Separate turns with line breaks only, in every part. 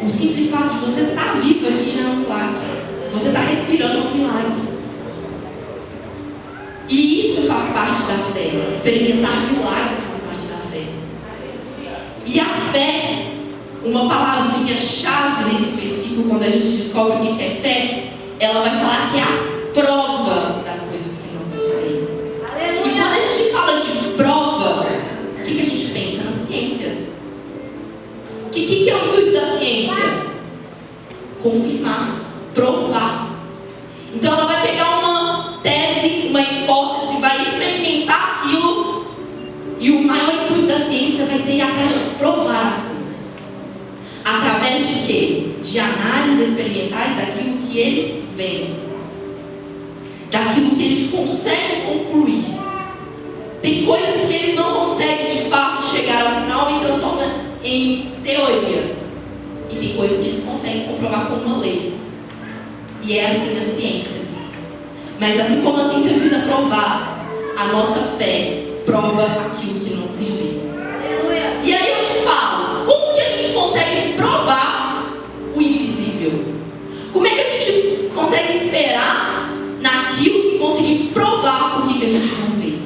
O simples fato de você estar vivo aqui já é um milagre. Você está respirando é um milagre. E isso faz parte da fé. Experimentar milagres faz parte da fé. E a fé, uma palavrinha chave nesse versículo, quando a gente descobre o que é fé, ela vai falar que é a prova das coisas que não se veem. E quando a gente fala de prova, o que a gente pensa? Na ciência. O que é o intuito da ciência? Confirmar, provar. Então ela vai pegar uma tese, uma hipótese, vai experimentar aquilo, e o maior intuito da ciência vai ser ir atrás de provar as coisas. Através de quê? De análises experimentais daquilo que eles veem, daquilo que eles conseguem concluir. Tem coisas que eles não conseguem de fato chegar ao final e transformar em teoria. E tem coisas que eles conseguem comprovar com uma lei. E é assim a ciência. Mas assim como a ciência precisa provar, a nossa fé prova aquilo que não se vê. Aleluia. E aí eu te falo, como que a gente consegue provar o invisível? Como é que a gente consegue esperar naquilo e conseguir provar o que a gente não vê?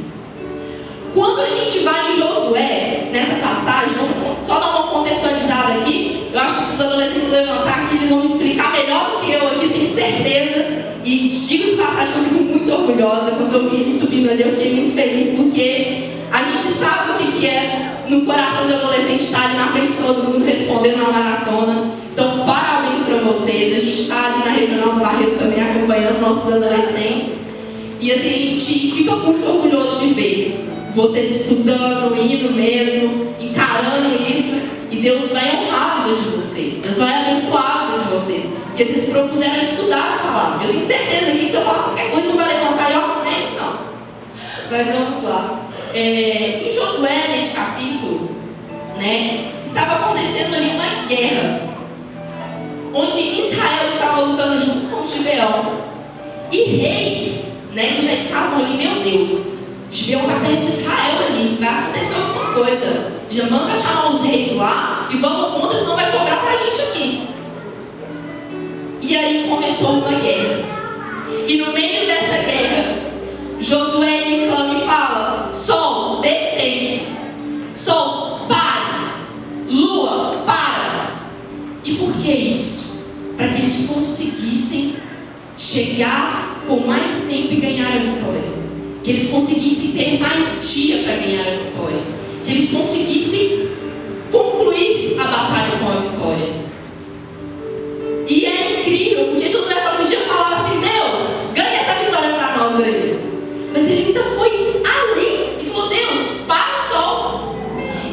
Quando a gente vai em Josué, nessa passagem, vamos só dar uma contextualizada aqui. Eu acho que se os adolescentes levantar aqui, eles vão me explicar melhor do que eu aqui, tenho certeza. E digo de passagem que eu fico muito orgulhosa. Quando eu vi ele subindo ali, eu fiquei muito feliz, porque a gente sabe o que é no coração de adolescente estar ali na frente de todo mundo respondendo uma maratona. Então, parabéns para vocês. A gente está ali na Regional do Barreto também acompanhando nossos adolescentes. E assim, a gente fica muito orgulhoso de ver vocês estudando, indo mesmo, encarando isso. E Deus vai honrar a vida de vocês. Deus vai abençoar a vida de vocês. Porque vocês se propuseram a estudar a palavra. Eu tenho certeza que se eu falar qualquer coisa, não vai levantar e ó, nem isso não. Mas vamos lá. Em Josué, nesse capítulo, estava acontecendo ali uma guerra, onde Israel estava lutando junto com Gibeão. E reis, que já estavam ali, meu Deus, Gibeão está perto de Israel ali, vai acontecer alguma coisa. Já manda chamar os reis lá e vamos contra, senão vai sobrar pra gente aqui. E aí começou uma guerra. E no meio dessa guerra, Josué ele clama e fala: Sol, detente. Sol, pare. Lua, para. E por que isso? Para que eles conseguissem chegar com mais tempo e ganhar a vitória. Que eles conseguissem ter mais dia para ganhar a vitória. Que eles conseguissem concluir a batalha com a vitória. E é incrível, porque Josué só podia falar assim: Deus, ganha essa vitória para nós aí. Mas ele ainda foi além e falou: Deus, para o sol.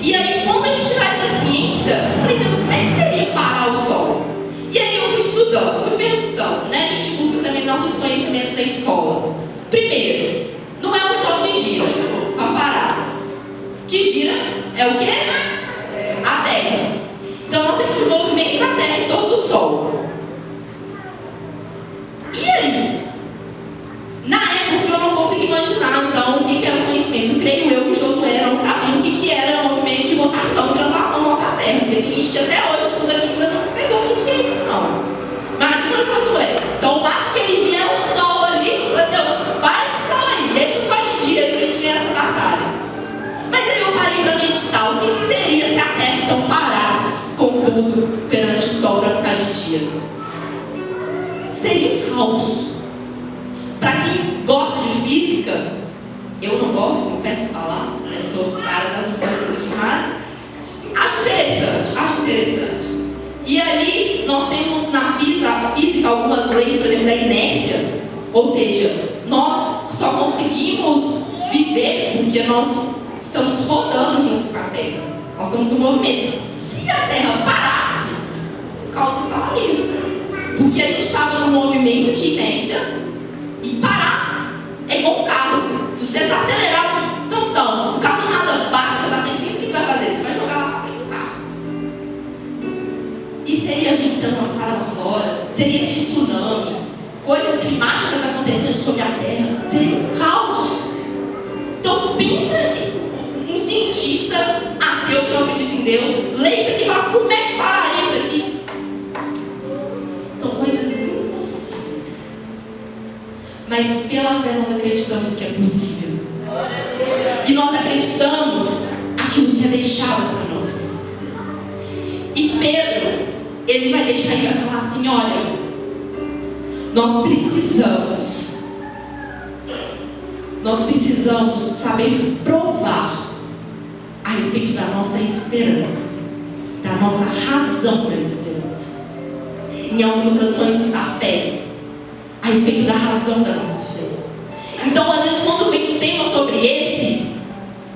E aí, quando a gente vai para a ciência, eu falei: Deus, como é que seria parar o sol? E aí eu fui estudando, fui perguntando, A gente busca também nossos conhecimentos da escola. Primeiro, não é o sol que gira para parar. O que gira é o quê? A Terra. Então nós temos o movimento da Terra em torno do Sol. E aí? Na época eu não consigo imaginar então o que era o conhecimento. Creio eu que Josué não sabia o que era o movimento de rotação e translação volta à Terra. Porque tem gente que até hoje estuda aqui ainda não pegou o que é isso não. Imagina Josué. Então o máximo que ele via era o Sol ali. Meu Deus, para esse Sol aí, deixa o Sol de dia para a gente ganhar essa batalha. Mas aí eu parei para meditar, o que seria se a Terra então parasse com tudo perante o Sol para ficar de dia? Seria um caos. Para quem gosta de física, eu não gosto, confesso falar, eu sou cara das humanas, mas acho interessante. E ali nós temos na física algumas leis, por exemplo, da inércia, ou seja, nós só conseguimos viver porque nós estamos rodando junto com a Terra. Nós estamos no movimento. Se a Terra parasse, o caos estaria. Porque a gente estava no movimento de inércia e parar é igual um carro. Se você está acelerado, então, o carro nada bate, você está sem cinto, o que vai fazer? Você vai jogar lá para frente do carro. E seria a gente sendo lançada para fora, seria tsunami, coisas climáticas acontecendo sobre a Terra, seria um caos. Então pensa um cientista ateu que não acredita em Deus, lê isso aqui e fala: como é que pararia isso aqui? mas pela fé nós acreditamos que é possível. E nós acreditamos aquilo que é deixado para nós. E Pedro, ele vai deixar e vai falar assim: olha, nós precisamos saber provar a respeito da nossa esperança, da nossa razão da esperança. Em algumas traduções está a fé, a respeito da razão da nossa fé. Então, às vezes, quando vem um tema sobre esse,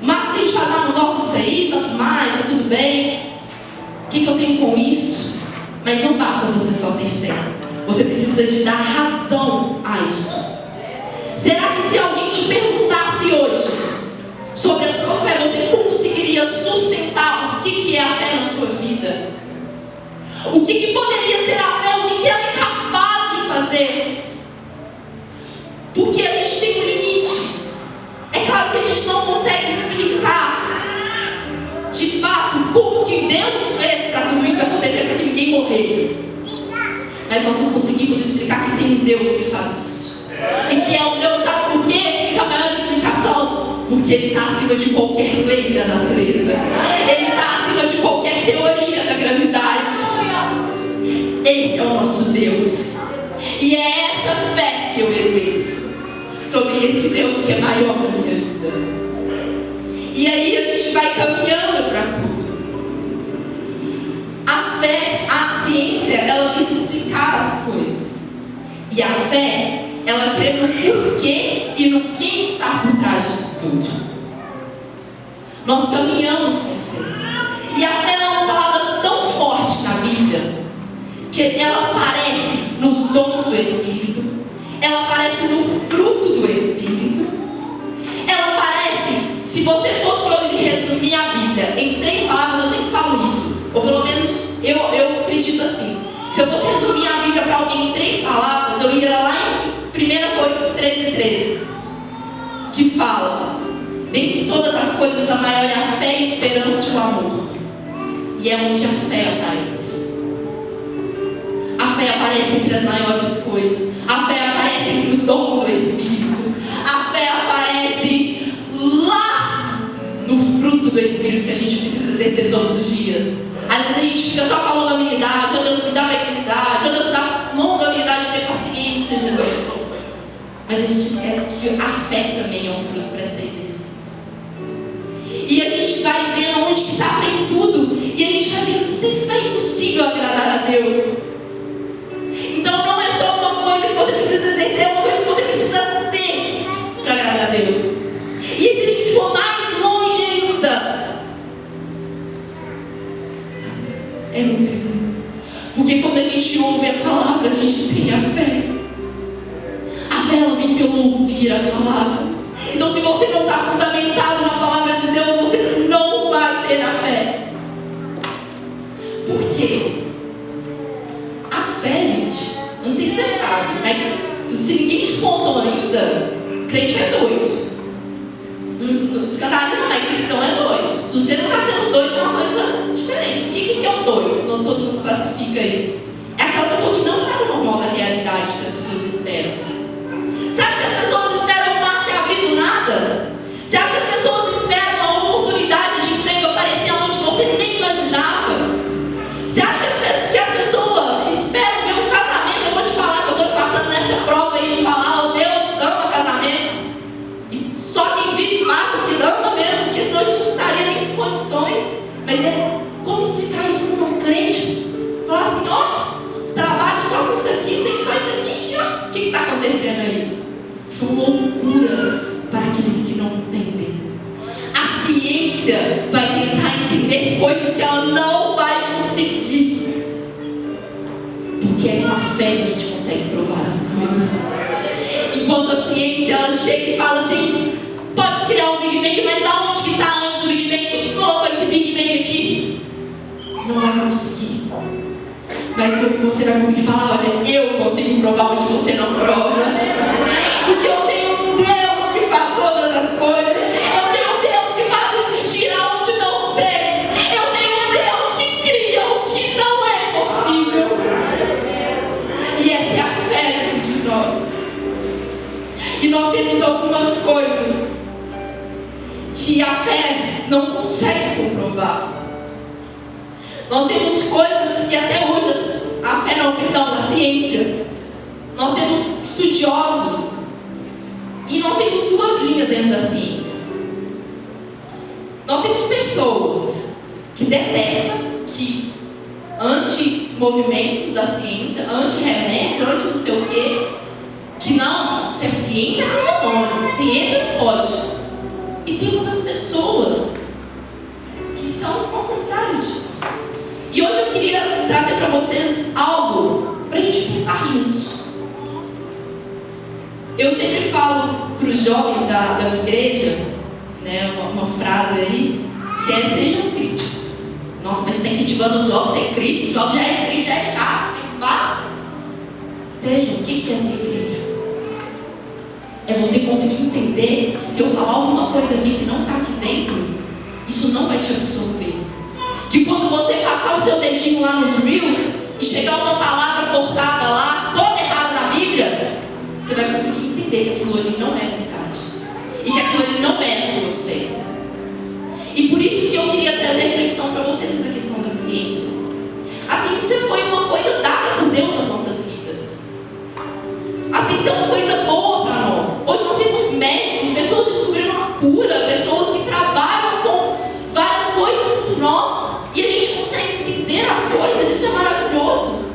mas a gente fala: não gosto disso aí, tanto mais, tá tudo bem, o que eu tenho com isso? Mas não basta você só ter fé, você precisa de dar razão a isso. Será que se alguém te perguntasse hoje sobre a sua fé, você conseguiria sustentar o que é a fé na sua vida? O que poderia ser a fé? O que ela é capaz de fazer? Porque a gente tem um limite. É claro que a gente não consegue explicar de fato como que Deus fez para tudo isso acontecer, para que ninguém morresse. Mas nós conseguimos explicar que tem um Deus que faz isso. E que é um Deus, sabe por quê? A maior explicação: porque Ele está acima de qualquer lei da natureza. Ele está acima de qualquer teoria da gravidade. Esse é o nosso Deus. E é essa fé que eu exerço sobre esse Deus que é maior na minha vida. E aí a gente vai caminhando para tudo. A fé, a ciência, ela visa explicar as coisas. E a fé, ela crê no porquê e no quem está por trás disso tudo. Nós caminhamos com fé. E a fé é uma palavra tão forte na Bíblia que ela aparece nos dons do Espírito, ela aparece no fruto do Espírito, ela aparece, se você fosse hoje resumir a Bíblia em 3 palavras, eu sempre falo isso, ou pelo menos eu acredito assim: se eu fosse resumir a Bíblia para alguém em 3 palavras, eu iria lá em 1 Coríntios 13:13, que fala: dentre todas as coisas, a maior é a fé, a esperança e o amor. E é onde a fé aparece. A fé aparece entre as maiores coisas. A fé aparece entre os dons do Espírito. A fé aparece lá no fruto do Espírito que a gente precisa exercer todos os dias. Às vezes a gente fica só com a longanimidade: oh Deus, me dá benignidade, oh Deus, me dá longanimidade, ter paciência, Jesus. Mas a gente esquece que a fé também é um fruto para ser exercido. E a gente vai vendo onde que está a fé em tudo. E a gente vai vendo que sem fé é impossível agradar a Deus. Então não é só uma coisa que você precisa exercer, é uma coisa que você precisa ter para agradar a Deus. E se a gente for mais longe ainda, é muito lindo. Porque quando a gente ouve a palavra, a gente tem a fé. A fé, ela vem pelo ouvir a palavra. Então, se você não está fundamentado na palavra de Deus, você não vai ter a fé. Por quê? A fé, gente, não sei se você sabe, mas se ninguém te contou ainda, crente é doido. Não escandaliza, mas cristão é doido. Se você não está sendo doido, é uma coisa diferente. Por que é o doido? Não todo mundo classifica aí. É aquela pessoa que não está no normal da realidade que as pessoas esperam. Você acha que as pessoas esperam o mar se abrir do nada? Você acha que as pessoas esperam uma oportunidade de emprego aparecer onde você nem imaginava? Você acha que as pessoas esperam ver um casamento? Eu vou te falar que eu estou passando nessa prova aí de falar: oh Deus, ama casamento. E só quem vive passa, porque ama mesmo, porque senão a gente não estaria nem em condições. Mas como explicar isso para um crente? Falar assim: ó, trabalho só com isso aqui, tem só isso aqui, ó. O que está acontecendo aí? São loucuras para aqueles que não entendem. A ciência vai tentar entender coisas que ela não vai conseguir. Porque é com a fé que a gente consegue provar as coisas. Enquanto a ciência, ela chega e fala assim: pode criar um Big Bang, mas da onde que está antes do Big Bang? Quem colocou esse Big Bang aqui? Não vai conseguir. Mas você vai conseguir falar: olha, eu consigo provar onde você não prova. Porque eu tenho um Deus que faz todas as coisas. Eu tenho um Deus que faz existir aonde não tem. Eu tenho um Deus que cria o que não é possível. E essa é a fé dentro de nós. consegue comprovar. Nós temos coisas que até hoje, a ciência, nós temos estudiosos, e nós temos duas linhas dentro da ciência. Nós temos pessoas que detestam, que anti-movimentos da ciência, anti-remédio, anti-não sei o quê, que não, se a ciência não demora, ciência não pode. E temos as pessoas que são ao contrário disso. E hoje eu queria trazer para vocês algo para a gente pensar juntos. Eu sempre falo para os jovens da minha igreja, né, uma frase aí, que é: sejam críticos. Nossa, mas você está incentivando os jovens a ser críticos? O jovem já é crítico, já é chato, tem que fazer. Sejam, o que é ser crítico? É você conseguir entender que se eu falar alguma coisa aqui que não está aqui dentro, isso não vai te absorver. Que quando você passar o seu dedinho lá nos Reels e chegar uma palavra cortada lá, toda errada na Bíblia, você vai conseguir entender que aquilo ali não é verdade. E que aquilo ali não é a sua fé. E por isso que eu queria trazer reflexão para vocês essa questão da ciência. A ciência foi uma coisa dada por Deus às nossas vidas. A ciência é uma coisa boa para nós. Hoje nós temos médicos, pessoas descobrindo uma cura, pessoas que trabalham com várias coisas por nós. E a gente consegue entender as coisas, isso é maravilhoso.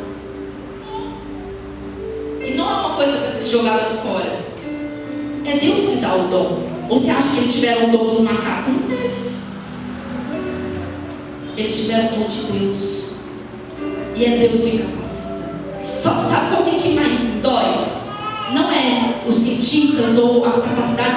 E não é uma coisa para ser jogada fora. É Deus que dá o dom. Ou você acha que eles tiveram o dom do macaco? Não teve. Eles tiveram o dom de Deus. E é Deus que capacita. Só sabe qual que mais dói? Não é os cientistas ou as capacidades